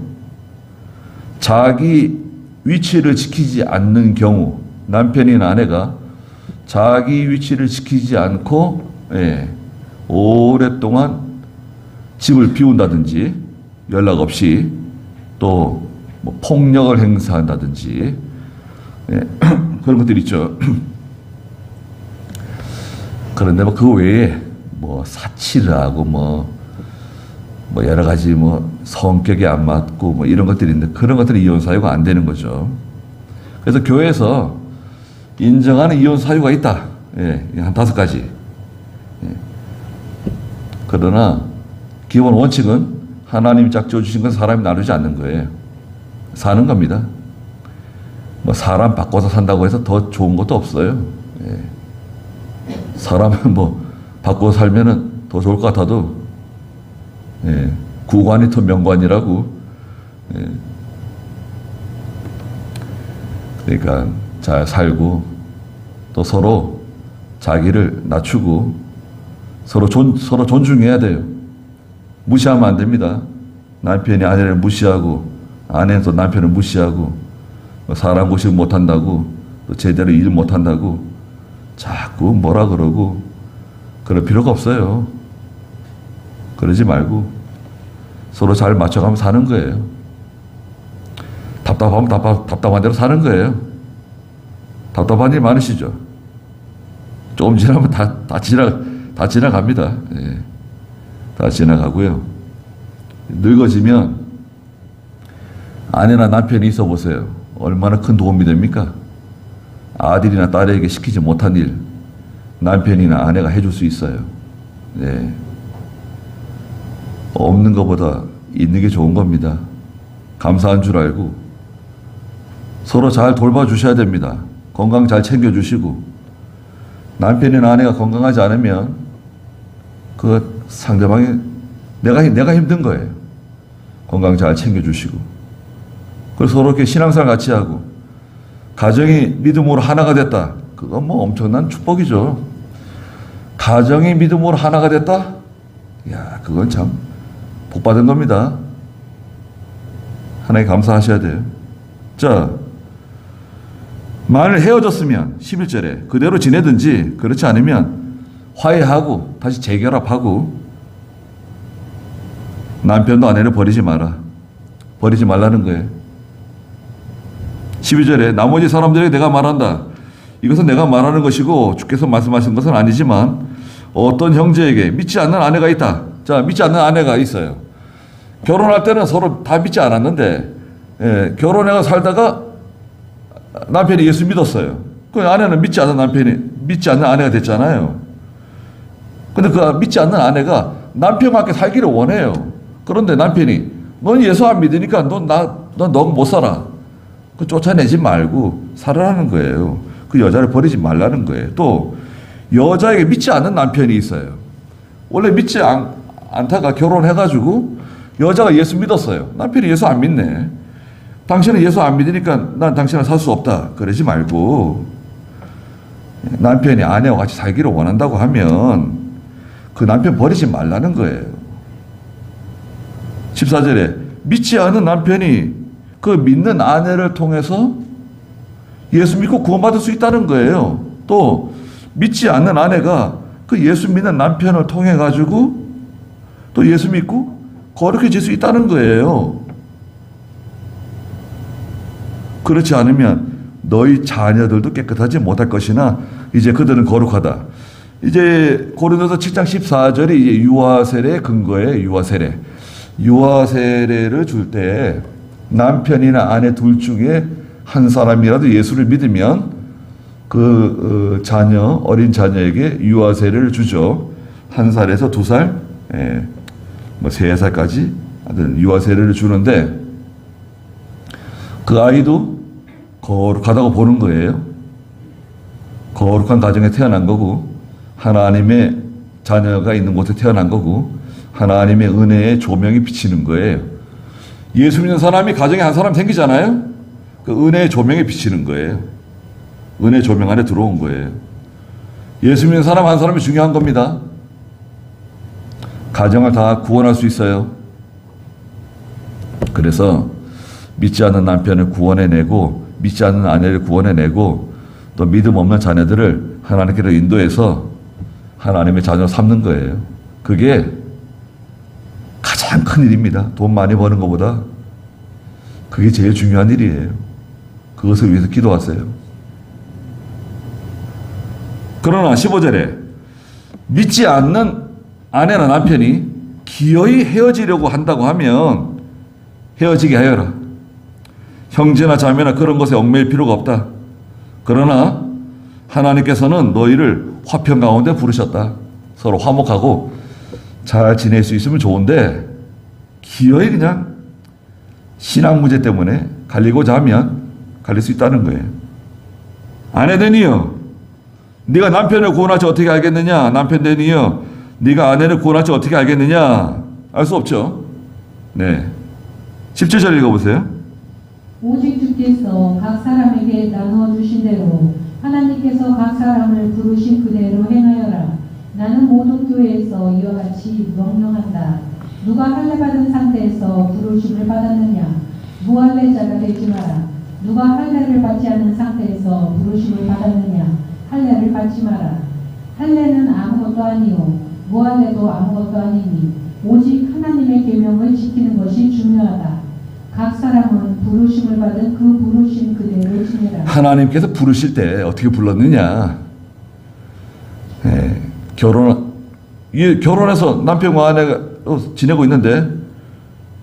자기 위치를 지키지 않는 경우, 남편이나 아내가 자기 위치를 지키지 않고 오랫동안 집을 비운다든지 연락 없이 또 폭력을 행사한다든지 그런 것들이 있죠. 그런데 그 외에 사치를 하고 여러 가지 성격이 안 맞고 이런 것들이 있는데 그런 것들은 이혼 사유가 안 되는 거죠. 그래서 교회에서 인정하는 이혼 사유가 있다. 한 5가지. 그러나 기본 원칙은 하나님이 짝지어 주신 건 사람이 나누지 않는 거예요. 사는 겁니다. 사람 바꿔서 산다고 해서 더 좋은 것도 없어요. 사람은 바꿔서 살면은 더 좋을 것 같아도 구관이 더 명관이라고. 그러니까 잘 살고 또 서로 자기를 낮추고 서로 존중해야 돼요. 무시하면 안 됩니다. 남편이 아내를 무시하고 아내는 또 남편을 무시하고 사람 고식 못한다고 또 제대로 일 못한다고 자꾸 뭐라 그러고 그럴 필요가 없어요. 그러지 말고 서로 잘 맞춰가면서 사는 거예요. 답답하면 답답한 대로 사는 거예요. 답답한 일 많으시죠? 조금 지나면 다 지나갑니다. 다 지나가고요. 늙어지면 아내나 남편이 있어 보세요. 얼마나 큰 도움이 됩니까? 아들이나 딸에게 시키지 못한 일 남편이나 아내가 해줄 수 있어요. 없는 것보다 있는 게 좋은 겁니다. 감사한 줄 알고 서로 잘 돌봐주셔야 됩니다. 건강 잘 챙겨주시고 남편이나 아내가 건강하지 않으면 그 상대방이 내가 힘든 거예요. 건강 잘 챙겨주시고 그리고 서로 이렇게 신앙생활 같이 하고 가정이 믿음으로 하나가 됐다. 그건 엄청난 축복이죠. 가정이 믿음으로 하나가 됐다? 야, 그건 참 복받은 겁니다. 하나님 감사하셔야 돼요. 자, 만일 헤어졌으면 11절에 그대로 지내든지 그렇지 않으면 화해하고 다시 재결합하고 남편도 아내를 버리지 마라. 버리지 말라는 거예요. 12절에 나머지 사람들에게 내가 말한다. 이것은 내가 말하는 것이고 주께서 말씀하신 것은 아니지만 어떤 형제에게 믿지 않는 아내가 있다. 자, 믿지 않는 아내가 있어요. 결혼할 때는 서로 다 믿지 않았는데 결혼해가 살다가 남편이 예수 믿었어요. 그 아내는 믿지 않는 아내가 됐잖아요. 근데 그 믿지 않는 아내가 남편과 함께 살기를 원해요. 그런데 남편이 넌 예수 안 믿으니까 넌 못 살아. 그 쫓아내지 말고 살아라는 거예요. 그 여자를 버리지 말라는 거예요. 또 여자에게 믿지 않는 남편이 있어요. 원래 믿지 않다가 결혼해가지고 여자가 예수 믿었어요. 남편이 예수 안 믿네. 당신은 예수 안 믿으니까 난 당신을 살 수 없다. 그러지 말고 남편이 아내와 같이 살기를 원한다고 하면 그 남편 버리지 말라는 거예요. 14절에 믿지 않은 남편이 그 믿는 아내를 통해서 예수 믿고 구원받을 수 있다는 거예요. 또 믿지 않는 아내가 그 예수 믿는 남편을 통해 가지고 또 예수 믿고 거룩해질 수 있다는 거예요. 그렇지 않으면 너희 자녀들도 깨끗하지 못할 것이나 이제 그들은 거룩하다. 이제 고린도서 7장 14절이 이제 유아세례의 근거예요. 유아세례를 줄 때 남편이나 아내 둘 중에 한 사람이라도 예수를 믿으면 그 어린 자녀에게 유아세례를 주죠. 1살에서 2살, 뭐 3살까지 유아세례를 주는데 그 아이도 거룩하다고 보는 거예요. 거룩한 가정에 태어난 거고 하나님의 자녀가 있는 곳에 태어난 거고 하나님의 은혜의 조명이 비치는 거예요. 예수 믿는 사람이 가정에 한 사람 생기잖아요. 그 은혜의 조명이 비치는 거예요. 은혜의 조명 안에 들어온 거예요. 예수 믿는 사람 한 사람이 중요한 겁니다. 가정을 다 구원할 수 있어요. 그래서 믿지 않는 남편을 구원해내고 믿지 않는 아내를 구원해내고 또 믿음 없는 자녀들을 하나님께로 인도해서 하나님의 자녀로 삼는 거예요. 그게 가장 큰 일입니다. 돈 많이 버는 것보다 그게 제일 중요한 일이에요. 그것을 위해서 기도하세요. 그러나 15절에 믿지 않는 아내나 남편이 기어이 헤어지려고 한다고 하면 헤어지게 하여라. 형제나 자매나 그런 것에 얽매일 필요가 없다. 그러나 하나님께서는 너희를 화평 가운데 부르셨다. 서로 화목하고 잘 지낼 수 있으면 좋은데 기어이 그냥 신앙 문제 때문에 갈리고자 하면 갈릴 수 있다는 거예요. 아내 되니요 네가 남편을 구원할지 어떻게 알겠느냐. 남편 되니요 네가 아내를 구원할지 어떻게 알겠느냐. 알 수 없죠. 네, 17절 읽어보세요. 오직 주께서 각 사람에게 나누어 주신 대로 하나님께서 각 사람을 부르신 그대로 행하여라. 나는 모든 교회에서 이와 같이 명령한다. 누가 할례 받은 상태에서 부르심을 받았느냐. 무할례자가 되지 마라. 누가 할례를 받지 않은 상태에서 부르심을 받았느냐. 할례를 받지 마라. 할례는 아무것도 아니요 무할례도 아무것도 아니니 오직 하나님의 계명을 지키는 것이 중요하다. 각 사람은 부르심을 받은 그 부르심 그대로 지내라. 하나님께서 부르실 때 어떻게 불렀느냐. 결혼해서 남편과 아내가 지내고 있는데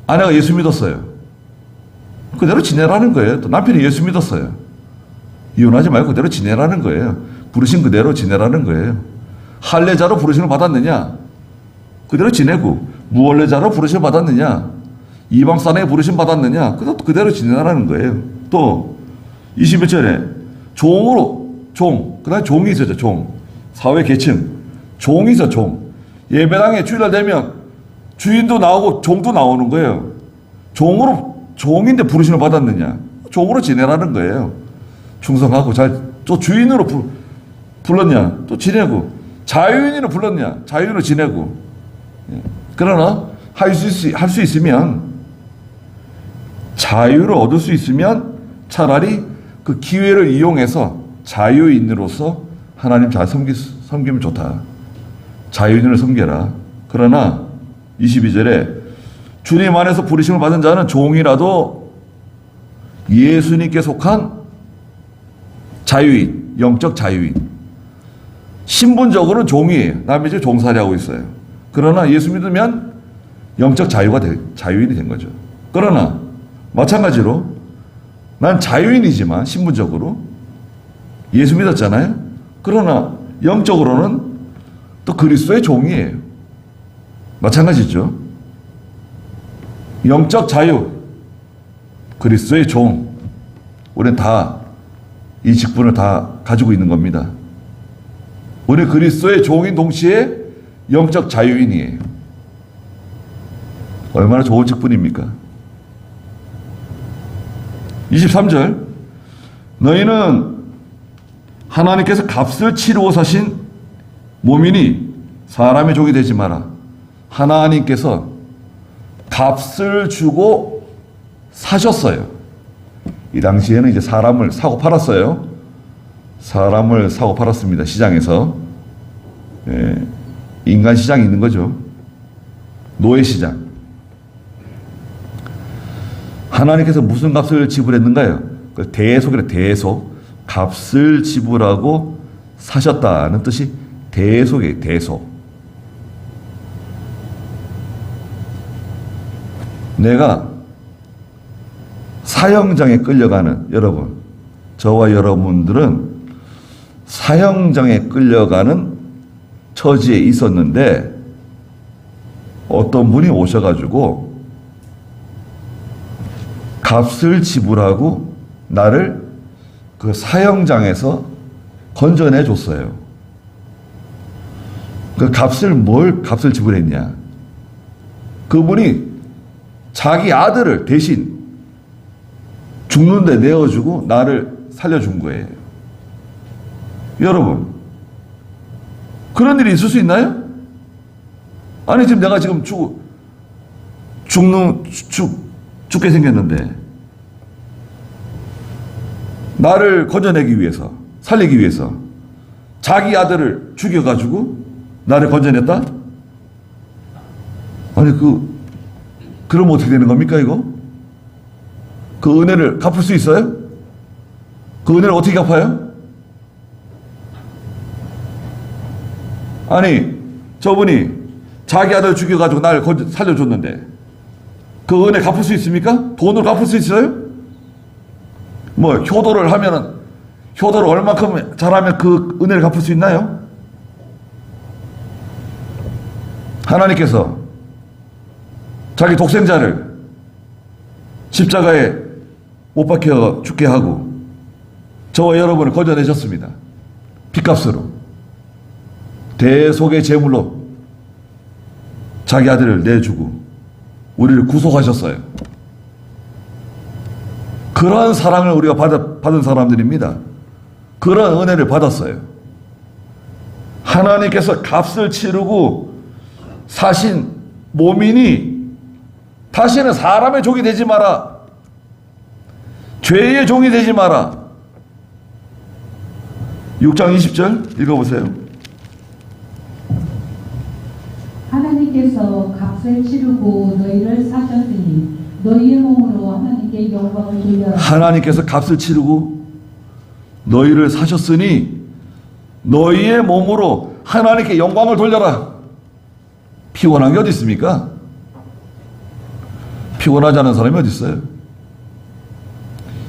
아내가 예수 믿었어요. 그대로 지내라는 거예요. 또 남편이 예수 믿었어요. 이혼하지 말고 그대로 지내라는 거예요. 부르신 그대로 지내라는 거예요. 할례자로 부르심을 받았느냐? 그대로 지내고 무할례자로 부르심을 받았느냐? 이방 사람에게 부르심 받았느냐? 그대로 지내라는 거예요. 또 21절에 그 다음에 종이 있었죠. 사회 계층 종이 있어. 예배당에 주일날 되면 주인도 나오고 종도 나오는 거예요. 종인데 부르심을 받았느냐? 종으로 지내라는 거예요. 충성하고 또 주인으로 불렀냐? 또 지내고 자유인으로 불렀냐? 자유인으로 지내고. 그러나 할 수 있으면 자유를 얻을 수 있으면 차라리 그 기회를 이용해서 자유인으로서 하나님 잘 섬기면 좋다. 자유인을 섬겨라. 그러나 22절에 주님 안에서 부르심을 받은 자는 종이라도 예수님께 속한 자유인, 영적 자유인. 신분적으로는 종이에요. 남의 집에 종살이 하고 있어요. 그러나 예수 믿으면 영적 자유인이 된 거죠. 그러나 마찬가지로 난 자유인이지만 신분적으로 예수 믿었잖아요. 그러나 영적으로는 또 그리스도의 종이에요. 마찬가지죠. 영적 자유, 그리스도의 종. 우리는 다 이 직분을 다 가지고 있는 겁니다. 우리 그리스도의 종인 동시에 영적 자유인이에요. 얼마나 좋은 직분입니까? 23절 너희는 하나님께서 값을 치르고 사신 몸이니 사람의 종이 되지 마라. 하나님께서 값을 주고 사셨어요. 이 당시에는 이제 사람을 사고 팔았어요. 사람을 사고 팔았습니다. 시장에서. 예, 인간 시장이 있는 거죠. 노예 시장. 하나님께서 무슨 값을 지불했는가요? 그 대속이래, 대속. 값을 지불하고 사셨다는 뜻이 대속이에요, 대속. 내가 사형장에 끌려가는 여러분, 저와 여러분들은 사형장에 끌려가는 처지에 있었는데 어떤 분이 오셔가지고 값을 지불하고 나를 그 사형장에서 건져내 줬어요. 그 값을 지불했냐? 그분이 자기 아들을 대신 죽는데 내어주고 나를 살려준 거예요. 여러분, 그런 일이 있을 수 있나요? 아니, 지금 내가 지금 죽게 생겼는데, 나를 건져내기 위해서, 살리기 위해서, 자기 아들을 죽여가지고, 나를 건져냈다? 아니, 그럼 어떻게 되는 겁니까, 이거? 그 은혜를 갚을 수 있어요? 그 은혜를 어떻게 갚아요? 아니, 저분이 자기 아들 죽여가지고 나를 살려줬는데 그 은혜 갚을 수 있습니까? 돈으로 갚을 수 있어요? 뭐 효도를 얼만큼 잘하면 그 은혜를 갚을 수 있나요? 하나님께서 자기 독생자를 십자가에 못 박혀 죽게 하고 저와 여러분을 건져내셨습니다. 핏값으로. 대속의 제물로 자기 아들을 내주고 우리를 구속하셨어요. 그러한 사랑을 우리가 받은 사람들입니다. 그런 은혜를 받았어요. 하나님께서 값을 치르고 사신 몸이니 다시는 사람의 종이 되지 마라. 죄의 종이 되지 마라. 6장 20절 읽어보세요. 하나님께서 값을 치르고 너희를 사셨으니 너희의 몸으로 하나님께 영광을 돌려라. 하나님께서 값을 치르고 너희를 사셨으니 너희의 몸으로 하나님께 영광을 돌려라. 피곤한 게 어디 있습니까? 피곤하지 않은 사람이 어디 있어요?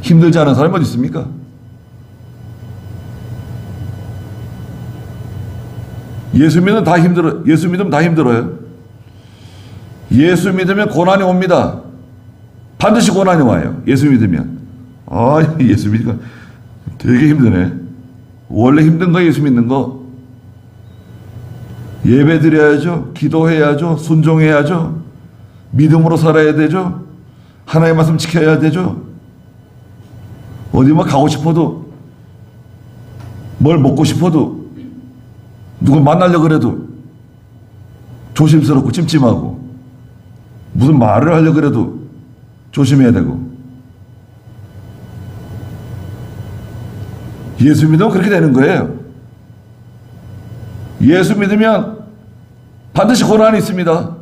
힘들지 않은 사람이 어디 있습니까? 예수 믿으면 다 힘들어요. 예수 믿으면 고난이 옵니다. 반드시 고난이 와요. 예수 믿으면. 예수 믿으니까 되게 힘드네. 원래 힘든 거 예수 믿는 거. 예배 드려야죠. 기도해야죠. 순종해야죠. 믿음으로 살아야 되죠. 하나님의 말씀 지켜야 되죠. 어디 가고 싶어도, 뭘 먹고 싶어도, 누굴 만나려고 그래도 조심스럽고 찜찜하고, 무슨 말을 하려고 그래도 조심해야 되고. 예수 믿으면 그렇게 되는 거예요. 예수 믿으면 반드시 고난이 있습니다.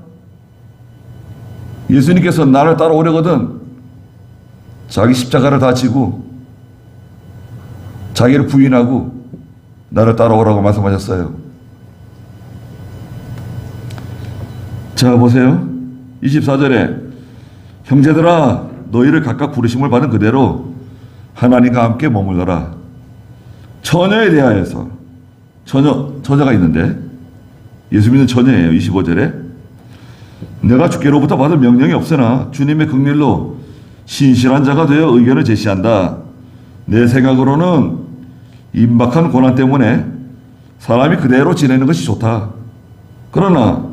예수님께서 나를 따라오려거든 자기 십자가를 다 지고 자기를 부인하고 나를 따라오라고 말씀하셨어요. 자, 보세요. 24절에 형제들아 너희를 각각 부르심을 받은 그대로 하나님과 함께 머물러라. 처녀에 대하여서 처녀가 있는데 예수 믿는 처녀예요. 25절에 내가 주께로부터 받은 명령이 없으나 주님의 긍휼로 신실한 자가 되어 의견을 제시한다. 내 생각으로는 임박한 고난 때문에 사람이 그대로 지내는 것이 좋다. 그러나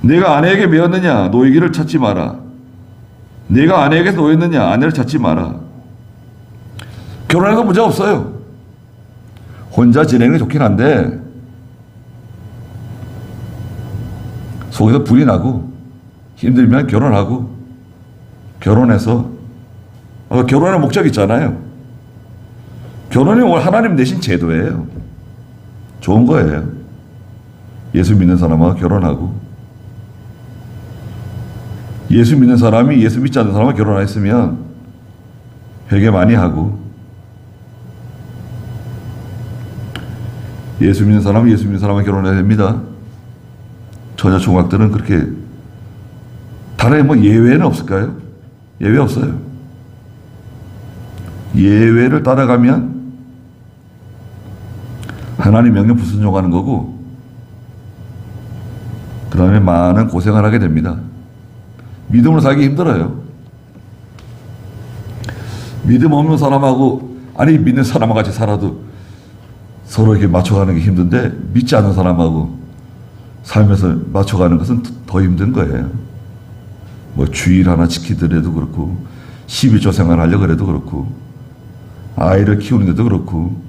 내가 아내에게 매였느냐 노이기를 찾지 마라. 내가 아내에게 놓였느냐 아내를 찾지 마라. 결혼해도 문제 없어요. 혼자 지내는 게 좋긴 한데 속에서 불이 나고 힘들면 결혼하고 결혼해서 결혼의 목적이 있잖아요. 결혼이 오늘 하나님 내신 제도예요. 좋은 거예요. 예수 믿는 사람하고 결혼하고 예수 믿는 사람이 예수 믿지 않는 사람하고 결혼했으면 회개 많이 하고 예수 믿는 사람은 예수 믿는 사람과 결혼해야 됩니다. 처녀 총각들은 그렇게 다른 뭐 예외는 없을까요? 예외 없어요. 예외를 따라가면 하나님 명령 불순종하는 거고 그 다음에 많은 고생을 하게 됩니다. 믿음으로 살기 힘들어요. 믿음 없는 사람하고 아니 믿는 사람하고 같이 살아도 서로 이렇게 맞춰가는 게 힘든데 믿지 않는 사람하고 살면서 맞춰가는 것은 더 힘든 거예요. 뭐 주일 하나 지키더라도 그렇고 11조 생활하려고 그래도 그렇고 아이를 키우는데도 그렇고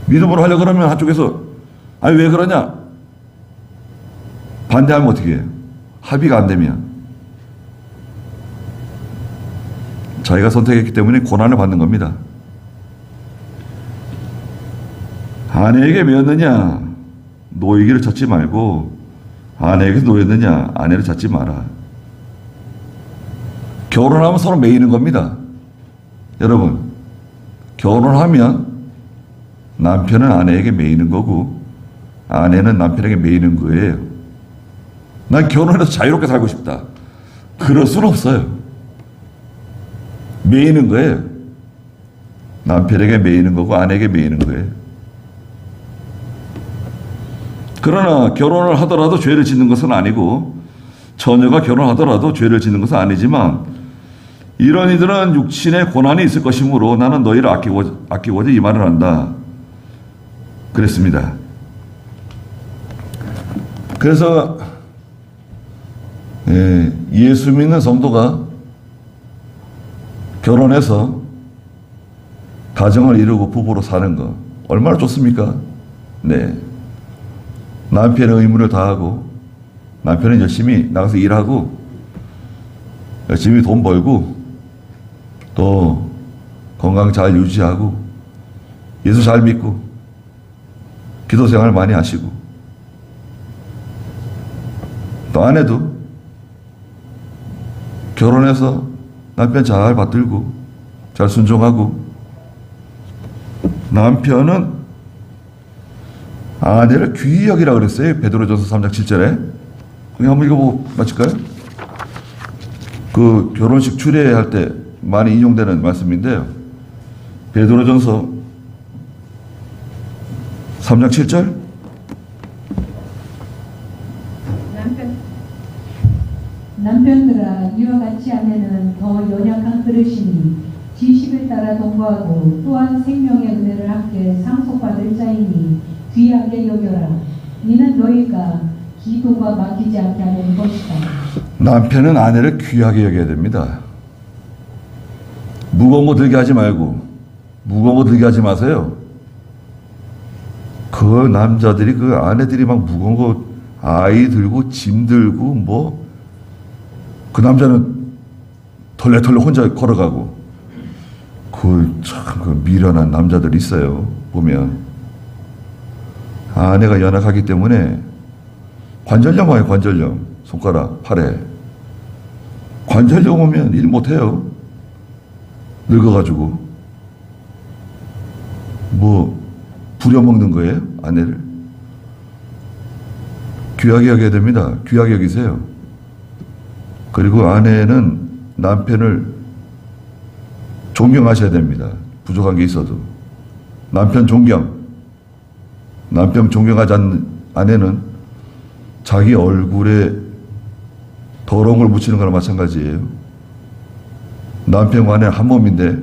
믿음으로 하려고 그러면 한쪽에서 아니 왜 그러냐 반대하면 어떻게 해요? 합의가 안 되면 자기가 선택했기 때문에 고난을 받는 겁니다. 아내에게 매였느냐 노이기를 찾지 말고 아내에게 놓였느냐 아내를 찾지 마라. 결혼하면 서로 매이는 겁니다. 여러분 결혼하면 남편은 아내에게 매이는 거고 아내는 남편에게 매이는 거예요. 난 결혼해서 자유롭게 살고 싶다. 그럴 수는 없어요. 매이는 거예요. 남편에게 매이는 거고 아내에게 매이는 거예요. 그러나 결혼을 하더라도 죄를 짓는 것은 아니고 처녀가 결혼하더라도 죄를 짓는 것은 아니지만 이런 이들은 육신의 고난이 있을 것이므로 나는 너희를 아끼고자 이 말을 한다. 그랬습니다. 그래서 예수 믿는 성도가 결혼해서 가정을 이루고 부부로 사는 거 얼마나 좋습니까? 네. 남편의 의무를 다하고 남편은 열심히 나가서 일하고 열심히 돈 벌고 또 건강 잘 유지하고 예수 잘 믿고 기도 생활 많이 하시고 또 아내도 결혼해서 남편 잘 받들고 잘 순종하고 남편은 아내를 귀히 여기라 그랬어요. 베드로전서 3장 7절에. 거기 한번 읽어보고 마칠까요? 그 결혼식 추례할 때 많이 인용되는 말씀인데요. 베드로전서 3장 7절. 남편들아 이와 같이 아내는 더 연약한 그릇이니 지식을 따라 동거하고 또한 생명의 은혜를 함께 상속받을 자이니 귀하게 여겨라. 이는 너희가 기도가 막히지 않게 하는 것이다. 남편은 아내를 귀하게 여겨야 됩니다. 무거운 거 들게 하지 말고 무거운 거 들게 하지 마세요. 그 남자들이 그 아내들이 막 무거운 거 아이 들고 짐 들고 뭐 그 남자는 털레털레 혼자 걸어가고 그 그 미련한 남자들 있어요. 보면 아내가 연약하기 때문에 관절염 와요. 관절염. 손가락, 팔에 관절염 오면 일 못해요. 늙어가지고 뭐 부려먹는 거예요? 아내를 귀하게 여겨야 됩니다. 귀하게 여기세요. 그리고 아내는 남편을 존경하셔야 됩니다. 부족한 게 있어도 남편 존경하지 않는 아내는 자기 얼굴에 더러운 걸 묻히는 거랑 마찬가지예요. 남편과 아내는 한 몸인데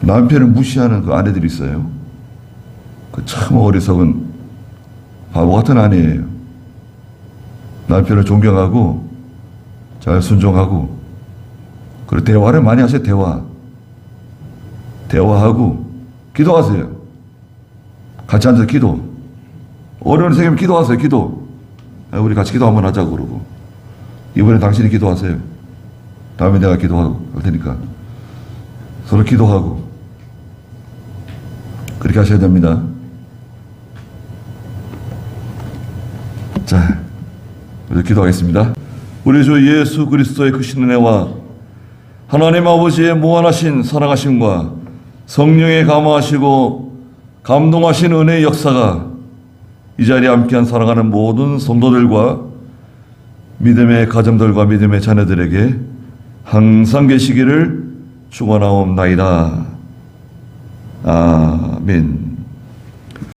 남편을 무시하는 그 아내들이 있어요. 그 참 어리석은 바보 같은 아내예요. 남편을 존경하고 잘 순종하고 그리고 대화를 많이 하세요. 대화하고 기도하세요. 같이 앉아서 기도. 어려운 생기면 기도하세요. 기도. 우리 같이 기도 한번 하자고 그러고 이번에 당신이 기도하세요. 다음에 내가 기도하고 할 테니까 서로 기도하고 그렇게 하셔야 됩니다. 자, 이제 기도하겠습니다. 우리 주 예수 그리스도의 크신 은혜와 하나님 아버지의 무한하신 사랑하심과 성령의 감화하시고 감동하신 은혜의 역사가 이 자리에 함께한 사랑하는 모든 성도들과 믿음의 가정들과 믿음의 자녀들에게 항상 계시기를 축원하옵나이다. 아멘.